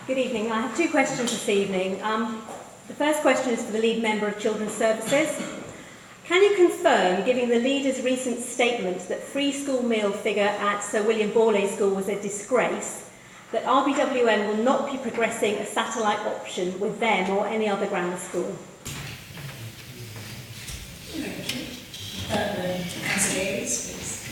Good evening. I have two questions this evening. The first question is for the lead member of Children's Services. Can you confirm, given the leader's recent statement that free school meal figure at Sir William Borlase School was a disgrace, that rbwm will not be progressing a satellite option with them or any other grammar school? Councillor Davies, please.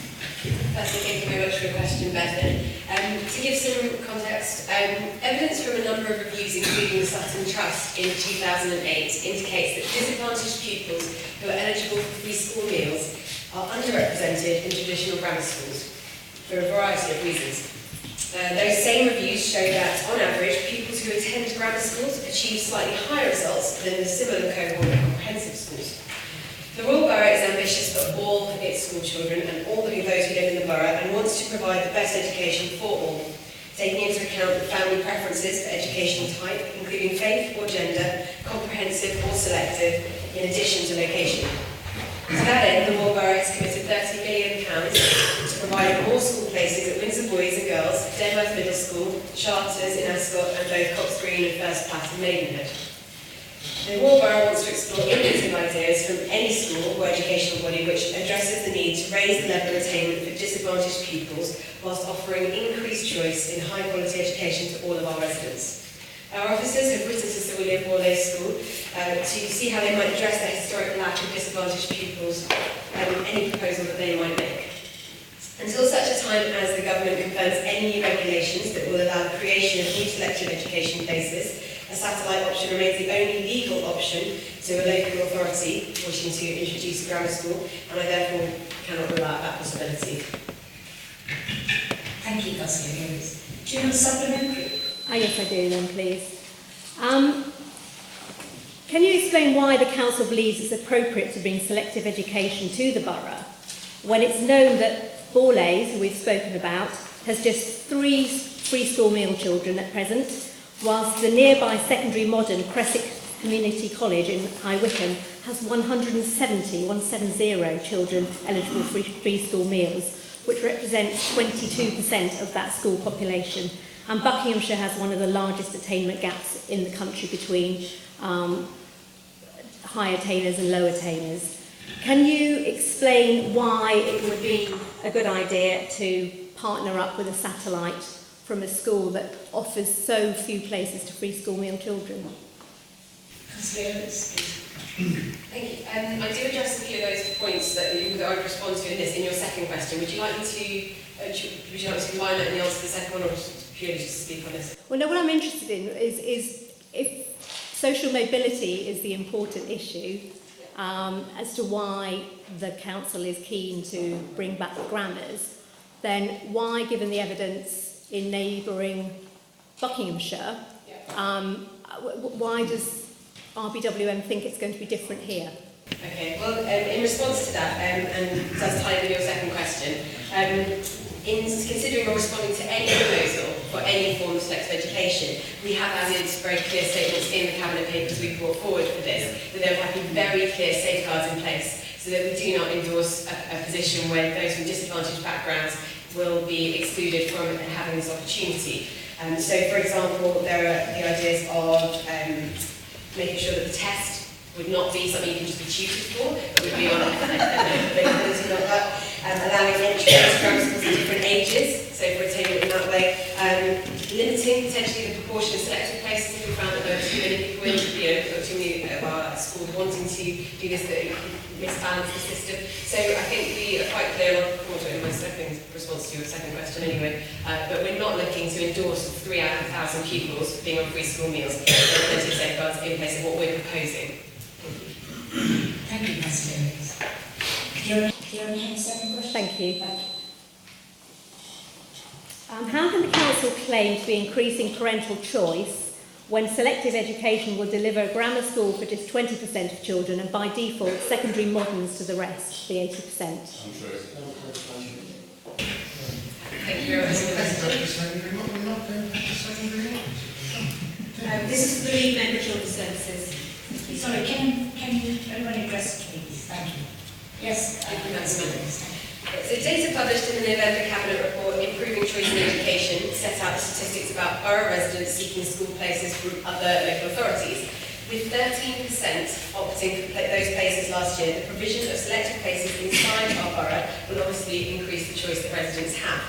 Firstly, thank you very much for your question, Bethany. To give some context, evidence from a number of reviews, including the Sutton Trust in 2008, indicates that disadvantaged pupils who are eligible for free school meals are underrepresented in traditional grammar schools for a variety of reasons. Those same reviews show that, on average, pupils who attend grammar schools achieve slightly higher results than the similar cohort of comprehensive schools. The Royal Borough is ambitious for all its school children and all those who live in the borough, and wants to provide the best education for all, taking into account the family preferences for educational type, including faith or gender, comprehensive or selective, in addition to location. To that end, the Royal Borough has committed £30 million to provide more school places at Windsor Boys and Girls, Denworth Middle School, Charters in Ascot, and both Cox Green and First Platte in Maidenhead. The Royal Borough wants to explore innovative ideas from any school or educational body which addresses the need to raise the level of attainment for disadvantaged pupils whilst offering increased choice in high-quality education to all of our residents. Our officers have written to Sir William Borlase School to see how they might address the historic lack of disadvantaged pupils and any proposal that they might make. Until such a time as the government confirms any new regulations that will allow the creation of new selective education places, a satellite option remains the only legal option to a local authority wishing to introduce a grammar school, and I therefore cannot rule out that possibility. Thank you, Councillor Davies. Do you have a supplementary? Yes, I do then, please. Can you explain why the Council believes it's appropriate to bring selective education to the borough when it's known that Borlase, who we've spoken about, has just 3 free school meal children at present, whilst the nearby secondary modern Creswick Community College in High Wycombe has 170 children eligible for free school meals, which represents 22% of that school population. And Buckinghamshire has one of the largest attainment gaps in the country between high attainers and low attainers. Can you explain why it would be a good idea to partner up with a satellite from a school that offers so few places to free school meal children? Thank you. I do address a few of those points that I would respond to in your second question. Would you like me to combine that and answer the second one, or purely just speak on this? Well, no, what I'm interested in is if social mobility is the important issue, as to why the council is keen to bring back the grammars, then why, given the evidence in neighbouring Buckinghamshire, why does rbwm think it's going to be different here? Okay, well, in response to that, and does tie into your second question, in considering or responding to any proposal for any form of selective education, we have added very clear statements in the Cabinet papers we brought forward for this, that there have been very clear safeguards in place so that we do not endorse a position where those from disadvantaged backgrounds will be excluded from having this opportunity. So, for example, there are the ideas of making sure that the test would not be something you can just be tutored for, but would be on availability of that, allowing entry into grammar schools at different ages, so for attainment in that way, limiting potentially the proportion of selective places if we found that there were too many people in, too many of our schools wanting to do this, that misbalance the system. So I think we are quite clear on in my second response to your second question anyway, but we're not looking to endorse 3 out of 1,000 pupils being on free school meals. There are plenty of safeguards in place of what we're proposing. Thank you, Councillor Davies. Fiona, have a second question? Thank you. How can the council claim to be increasing parental choice when selective education will deliver a grammar school for just 20% of children and by default secondary moderns to the rest, the 80%? Thank you very much. This is the lead member of Children's Services. Sorry, can you everybody address it, please? Thank you. Yes, Thank you, Councillor. So data published in the November Cabinet report, Improving Choice in Education, set out the statistics about borough residents seeking school places from other local authorities. With 13% opting for those places last year, the provision of selected places inside our borough will obviously increase the choice that residents have.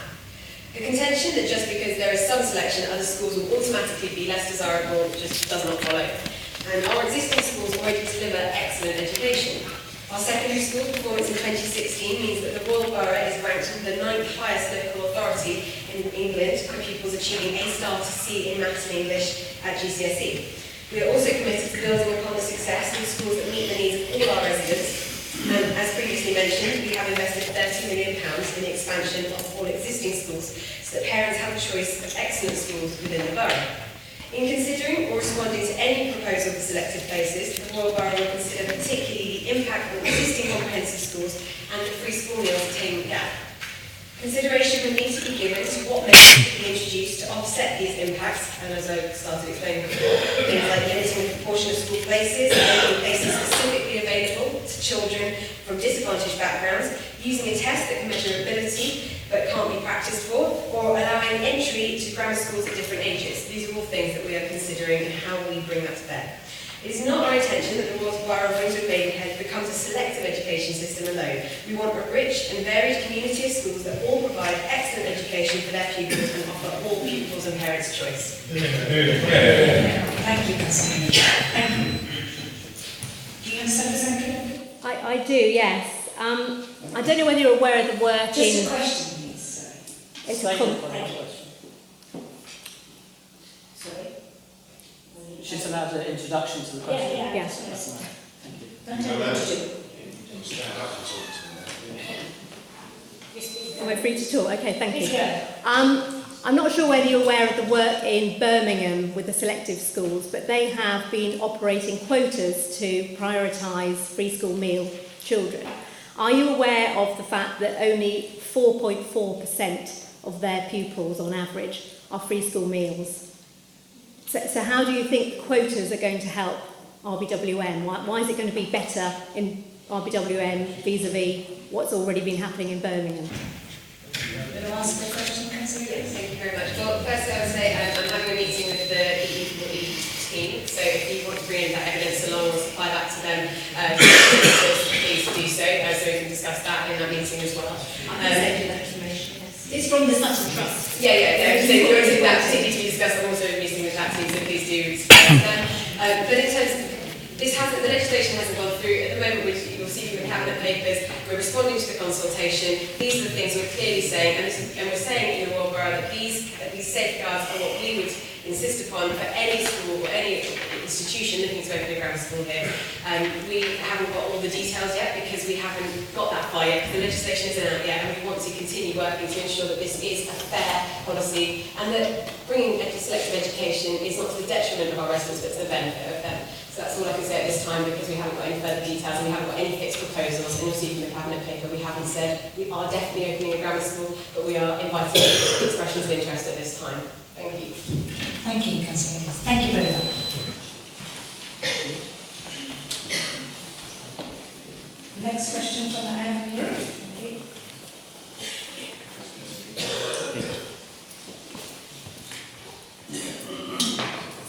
The contention that just because there is some selection, other schools will automatically be less desirable just does not follow. And our existing schools already deliver excellent education. Our secondary school performance in 2016 means that the Royal Borough is ranked the 9th highest local authority in England for pupils achieving A star to C in maths and English at GCSE. We are also committed to building upon the success in schools that meet the needs of all our residents. And as previously mentioned, we have invested £30 million in the expansion of all existing schools so that parents have a choice of excellent schools within the borough. In considering or responding to any proposal for selected places, the Royal Borough will consider particularly the impact on existing comprehensive schools and the free school meals attainment gap. Consideration would need to be given to what measures could be introduced to offset these impacts, and as I started explaining before, things like limiting the proportion of school places, making places specifically available to children from disadvantaged backgrounds, using a test that can measure ability but can't be practiced for, or allowing entry to grammar schools at different ages. These are all things that we are considering and how we bring that to bear. It is not our intention that the Royal Borough of Windsor Maidenhead becomes a selective education system alone. We want a rich and varied community of schools that all provide excellent education for their pupils and offer all pupils and parents choice. Thank you, Councillor. Thank you. Do you understand the second? I do, yes. I don't know whether you're aware of the work Just in... a question, please. Sorry. It's Sorry. She's allowed an introduction to the question. Yeah. Yes. That's all right. Thank you. Don't tell me what to do. Am I free to talk? Okay, thank Please you. go. I'm not sure whether you're aware of the work in Birmingham with the selective schools, but they have been operating quotas to prioritise free school meal children. Are you aware of the fact that only 4.4% of their pupils on average are free school meals? So how do you think quotas are going to help RBWM? Why is it going to be better in RBWM vis-a-vis what's already been happening in Birmingham? Going to answer the question, Councillor? Yes, thank you very much. Well, firstly, I would say I'm having a meeting with the EE team, so if you want to bring in that evidence along or supply that to them, please do so, so we can discuss that in that meeting as well. It's from the Sutton Trust. Yeah, so you're in that particularly to be discussed. I'm also meeting with that team, so please do support them. But in terms of the legislation hasn't gone through at the moment, which you'll see from the cabinet papers. We're responding to the consultation. These are the things we're clearly saying, and we're saying in the Royal Borough that these safeguards are what we would insist upon for any school or any institution looking to open a grammar school here. We haven't got all the details yet because we haven't got that far yet. The legislation isn't out yet, and we want to continue working to ensure that this is a fair policy and that bringing selective education is not to the detriment of our residents but to the benefit of them. So that's all I can say at this time because we haven't got any further details and we haven't got any fixed proposals. And you'll see from the cabinet paper we haven't said we are definitely opening a grammar school, but we are inviting expressions of interest at this time. Thank you. Thank you, Councillor. Thank you very much. Next question from Anne here. Thank you.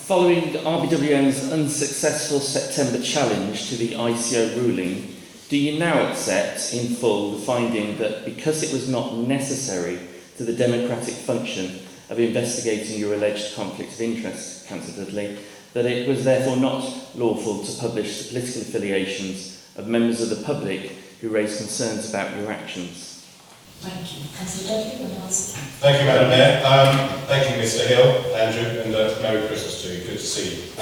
Following RBWM's unsuccessful September challenge to the ICO ruling, do you now accept in full the finding that because it was not necessary to the democratic function of investigating your alleged conflict of interest, Councillor Dudley, that it was therefore not lawful to publish the political affiliations of members of the public who raised concerns about your actions? Thank you. Councillor Dudley, one answer. Thank you, Madam Mayor. Thank you, Mr Hill, Andrew, and Merry Christmas to you. Good to see you. I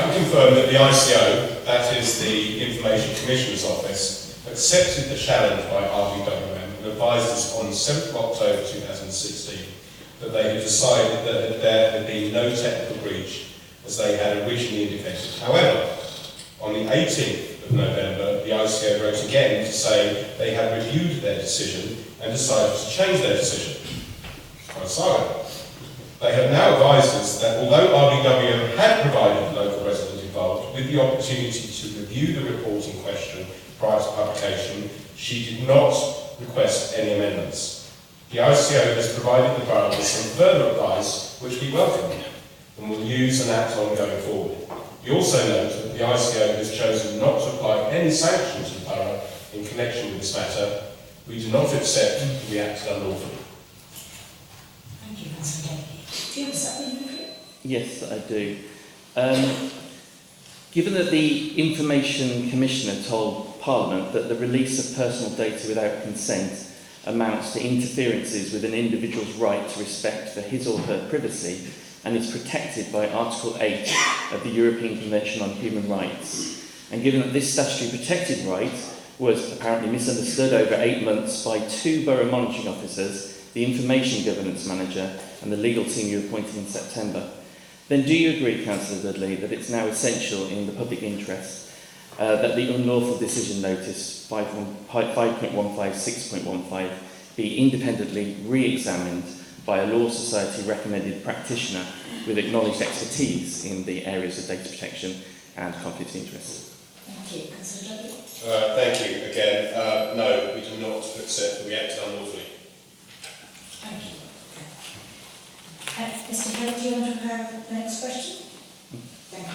can confirm that the ICO, that is the Information Commissioner's Office, accepted the challenge by RBWM and advised us on 7th of October 2016 that they had decided that there had been no technical breach as they had originally indicated. However, on the 18th of November, the ICO wrote again to say they had reviewed their decision and decided to change their decision. Quite silent. They have now advised us that although RBWM had provided the local resident involved with the opportunity to review the report in question prior to publication, she did not request any amendments. The ICO has provided the borough with some further advice which we welcome and will use and act on going forward. We also note that the ICO has chosen not to apply any sanction to the borough in connection with this matter. We do not accept that we acted unlawfully. Thank you, Councillor Deputy. Do you have a supplementary? Yes, I do. Given that the Information Commissioner told Parliament that the release of personal data without consent amounts to interferences with an individual's right to respect for his or her privacy and is protected by Article 8 of the European Convention on Human Rights, and given that this statutory protected right was apparently misunderstood over 8 months by 2 borough monitoring officers, the Information Governance Manager and the legal team you appointed in September, then do you agree, Councillor Dudley, that it's now essential in the public interest that the unlawful decision notice 5.15, 6.15 be independently re-examined by a Law Society recommended practitioner with acknowledged expertise in the areas of data protection and conflict of interest? Thank you, Councillor Dudley. Thank you again. No, we do not accept that we acted unlawfully. Thank you. Mr. Hill, do you want to have the next question? Thank you.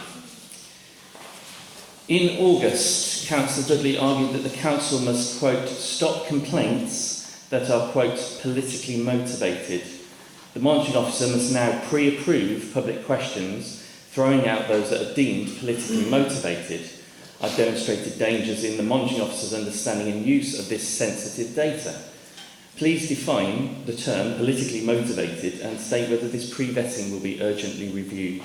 In August, Councillor Dudley argued that the Council must, quote, stop complaints that are, quote, politically motivated. The monitoring officer must now pre-approve public questions, throwing out those that are deemed politically motivated. I've demonstrated dangers in the monitoring officer's understanding and use of this sensitive data. Please define the term politically motivated and state whether this pre-vetting will be urgently reviewed.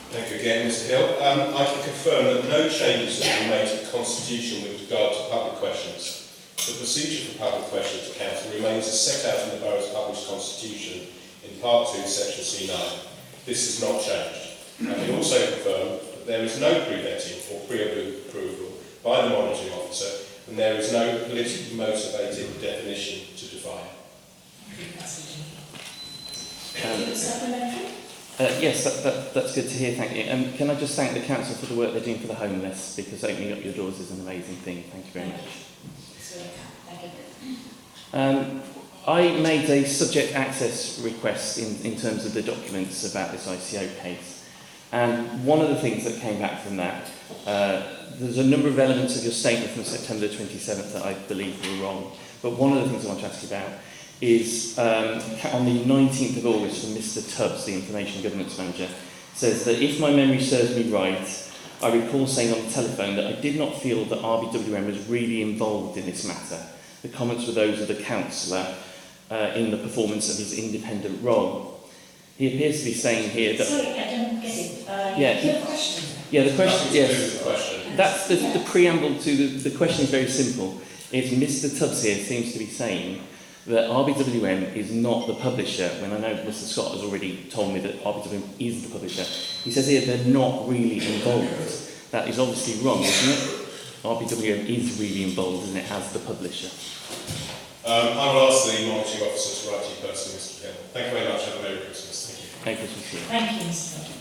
Thank you again, Mr Hill. I can confirm that no changes have been made to the Constitution with regard to public questions. The procedure for public questions to Council remains as set out in the Borough's published Constitution in Part 2, Section C9. This has not changed. I can also confirm that there is no pre-vetting or pre-approval by the monitoring officer, and there is no politically motivated definition to define. Thank you, Councillor Dudley. Supplementary? Yes, that's good to hear, thank you. And can I just thank the Council for the work they're doing for the homeless, because opening up your doors is an amazing thing. Thank you very much. Thank you. I made a subject access request in terms of the documents about this ICO case. And one of the things that came back from that, there's a number of elements of your statement from September the 27th that I believe were wrong. But one of the things I want to ask you about is on the 19th of August from Mr Tubbs, the Information Governance Manager, says that if my memory serves me right, I recall saying on the telephone that I did not feel that rbwm was really involved in this matter. The comments were those of the councillor in the performance of his independent role. He appears to be saying here that... Sorry, I don't get it. Yeah, your question? Yeah, the question, Yes. The question. that's the preamble to the question is very simple. Is Mr Tubbs here seems to be saying that rbwm is not the publisher, when I know Mr Scott has already told me that rbwm is the publisher. He says here they're not really involved. That is obviously wrong, isn't it? rbwm is really involved, isn't it, as the publisher? I will ask the monitoring officer to write to you personally, Mr Hill. Thank you very much. Have a Merry Christmas. Thank you. Merry Christmas to you. Thank you, Mr. Dudley.